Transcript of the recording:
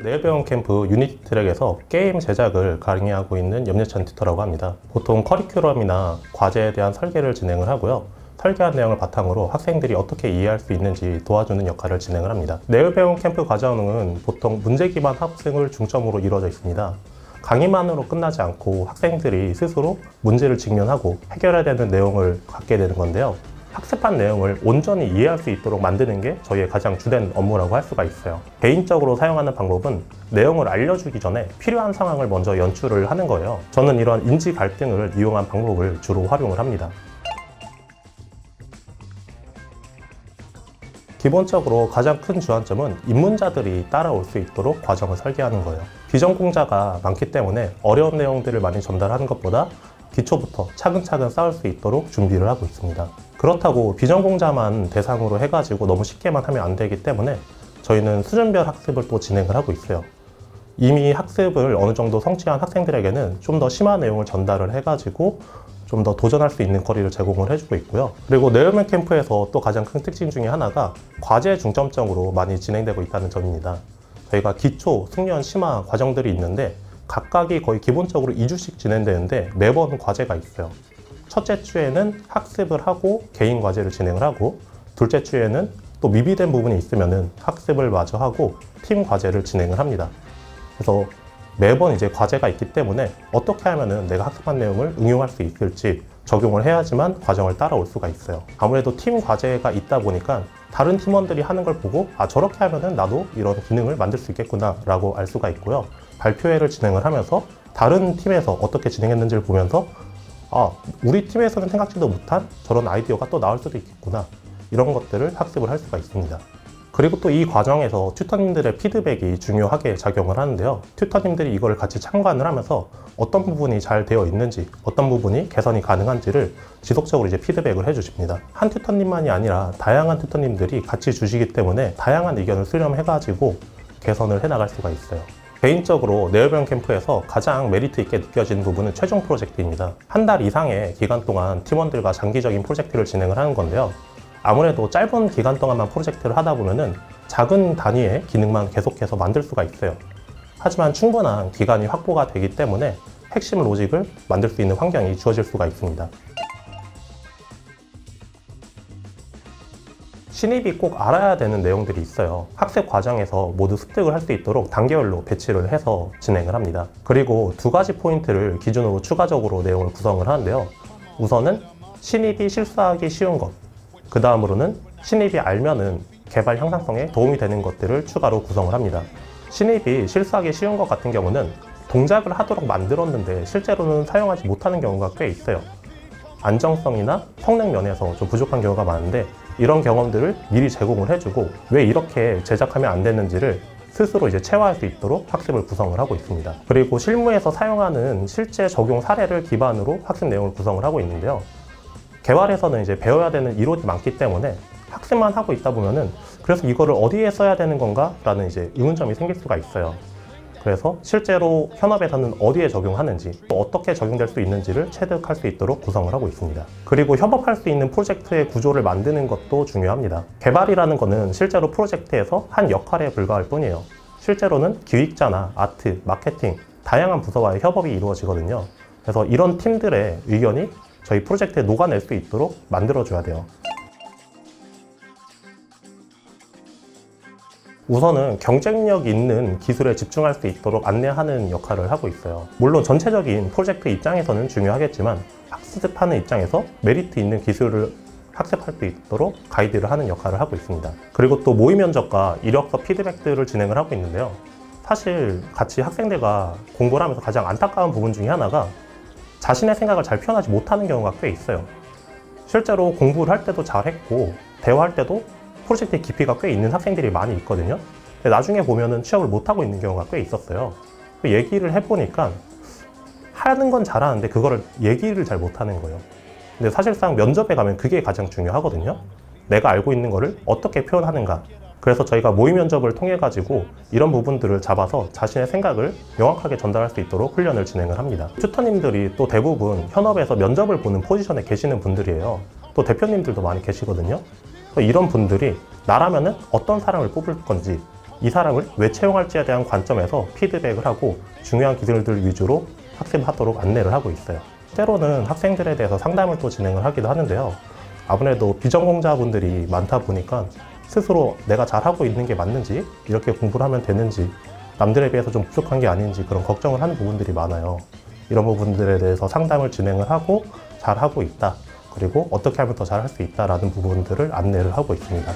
내일 배움 캠프 유니티 트랙에서 게임 제작을 강의하고 있는 염예찬 튜터라고 합니다. 보통 커리큘럼이나 과제에 대한 설계를 진행을 하고요. 설계한 내용을 바탕으로 학생들이 어떻게 이해할 수 있는지 도와주는 역할을 진행을 합니다. 내일 배움 캠프 과정은 보통 문제 기반 학습을 중점으로 이루어져 있습니다. 강의만으로 끝나지 않고 학생들이 스스로 문제를 직면하고 해결해야 되는 내용을 갖게 되는 건데요. 학습한 내용을 온전히 이해할 수 있도록 만드는 게 저희의 가장 주된 업무라고 할 수가 있어요. 개인적으로 사용하는 방법은 내용을 알려주기 전에 필요한 상황을 먼저 연출을 하는 거예요. 저는 이런 인지 갈등을 이용한 방법을 주로 활용을 합니다. 기본적으로 가장 큰 주안점은 입문자들이 따라올 수 있도록 과정을 설계하는 거예요. 비전공자가 많기 때문에 어려운 내용들을 많이 전달하는 것보다 기초부터 차근차근 쌓을 수 있도록 준비를 하고 있습니다. 그렇다고 비전공자만 대상으로 해가지고 너무 쉽게만 하면 안 되기 때문에 저희는 수준별 학습을 또 진행을 하고 있어요. 이미 학습을 어느 정도 성취한 학생들에게는 좀 더 심한 내용을 전달을 해가지고 좀 더 도전할 수 있는 거리를 제공을 해주고 있고요. 그리고 내일배움 캠프에서 또 가장 큰 특징 중에 하나가 과제 중점적으로 많이 진행되고 있다는 점입니다. 저희가 기초, 숙련, 심화 과정들이 있는데 각각이 거의 기본적으로 2주씩 진행되는데 매번 과제가 있어요. 첫째 주에는 학습을 하고 개인 과제를 진행을 하고, 둘째 주에는 또 미비된 부분이 있으면은 학습을 마저 하고 팀 과제를 진행을 합니다. 그래서 매번 이제 과제가 있기 때문에 어떻게 하면은 내가 학습한 내용을 응용할 수 있을지 적용을 해야지만 과정을 따라올 수가 있어요. 아무래도 팀 과제가 있다 보니까 다른 팀원들이 하는 걸 보고 아, 저렇게 하면은 나도 이런 기능을 만들 수 있겠구나 라고 알 수가 있고요. 발표회를 진행을 하면서 다른 팀에서 어떻게 진행했는지를 보면서 아, 우리 팀에서는 생각지도 못한 저런 아이디어가 또 나올 수도 있겠구나, 이런 것들을 학습을 할 수가 있습니다. 그리고 또 이 과정에서 튜터님들의 피드백이 중요하게 작용을 하는데요. 튜터님들이 이걸 같이 참관을 하면서 어떤 부분이 잘 되어 있는지, 어떤 부분이 개선이 가능한지를 지속적으로 이제 피드백을 해주십니다. 한 튜터님만이 아니라 다양한 튜터님들이 같이 주시기 때문에 다양한 의견을 수렴해가지고 개선을 해나갈 수가 있어요. 개인적으로 내일배움 캠프에서 가장 메리트 있게 느껴지는 부분은 최종 프로젝트입니다. 한 달 이상의 기간 동안 팀원들과 장기적인 프로젝트를 진행을 하는 건데요. 아무래도 짧은 기간 동안만 프로젝트를 하다 보면은 작은 단위의 기능만 계속해서 만들 수가 있어요. 하지만 충분한 기간이 확보가 되기 때문에 핵심 로직을 만들 수 있는 환경이 주어질 수가 있습니다. 신입이 꼭 알아야 되는 내용들이 있어요. 학습 과정에서 모두 습득을 할 수 있도록 단계별로 배치를 해서 진행을 합니다. 그리고 두 가지 포인트를 기준으로 추가적으로 내용을 구성을 하는데요. 우선은 신입이 실수하기 쉬운 것, 그 다음으로는 신입이 알면은 개발 향상성에 도움이 되는 것들을 추가로 구성을 합니다. 신입이 실수하기 쉬운 것 같은 경우는 동작을 하도록 만들었는데 실제로는 사용하지 못하는 경우가 꽤 있어요. 안정성이나 성능 면에서 좀 부족한 경우가 많은데 이런 경험들을 미리 제공을 해주고 왜 이렇게 제작하면 안 되는지를 스스로 이제 체화할 수 있도록 학습을 구성을 하고 있습니다. 그리고 실무에서 사용하는 실제 적용 사례를 기반으로 학습 내용을 구성을 하고 있는데요. 개발에서는 이제 배워야 되는 이론이 많기 때문에 학습만 하고 있다 보면은 그래서 이거를 어디에 써야 되는 건가? 라는 이제 의문점이 생길 수가 있어요. 그래서 실제로 현업에서는 어디에 적용하는지, 또 어떻게 적용될 수 있는지를 체득할 수 있도록 구성을 하고 있습니다. 그리고 협업할 수 있는 프로젝트의 구조를 만드는 것도 중요합니다. 개발이라는 거는 실제로 프로젝트에서 한 역할에 불과할 뿐이에요. 실제로는 기획자나 아트, 마케팅, 다양한 부서와의 협업이 이루어지거든요. 그래서 이런 팀들의 의견이 저희 프로젝트에 녹아낼 수 있도록 만들어줘야 돼요. 우선은 경쟁력 있는 기술에 집중할 수 있도록 안내하는 역할을 하고 있어요. 물론 전체적인 프로젝트 입장에서는 중요하겠지만 학습하는 입장에서 메리트 있는 기술을 학습할 수 있도록 가이드를 하는 역할을 하고 있습니다. 그리고 또 모의 면접과 이력서 피드백들을 진행을 하고 있는데요. 사실 같이 학생들과 공부를 하면서 가장 안타까운 부분 중에 하나가 자신의 생각을 잘 표현하지 못하는 경우가 꽤 있어요. 실제로 공부를 할 때도 잘했고 대화할 때도 프로젝트의 깊이가 꽤 있는 학생들이 많이 있거든요. 근데 나중에 보면은 취업을 못하고 있는 경우가 꽤 있었어요. 얘기를 해보니까 하는 건 잘하는데 그거를 얘기를 잘 못하는 거예요. 근데 사실상 면접에 가면 그게 가장 중요하거든요. 내가 알고 있는 거를 어떻게 표현하는가. 그래서 저희가 모의 면접을 통해 가지고 이런 부분들을 잡아서 자신의 생각을 명확하게 전달할 수 있도록 훈련을 진행을 합니다. 튜터님들이 또 대부분 현업에서 면접을 보는 포지션에 계시는 분들이에요. 또 대표님들도 많이 계시거든요. 이런 분들이 나라면은 어떤 사람을 뽑을 건지, 이 사람을 왜 채용할지에 대한 관점에서 피드백을 하고 중요한 기술들 위주로 학습하도록 안내를 하고 있어요. 때로는 학생들에 대해서 상담을 또 진행을 하기도 하는데요. 아무래도 비전공자분들이 많다 보니까 스스로 내가 잘하고 있는 게 맞는지, 이렇게 공부를 하면 되는지, 남들에 비해서 좀 부족한 게 아닌지 그런 걱정을 하는 부분들이 많아요. 이런 부분들에 대해서 상담을 진행을 하고 잘하고 있다, 그리고 어떻게 하면 더 잘할 수 있다라는 부분들을 안내를 하고 있습니다.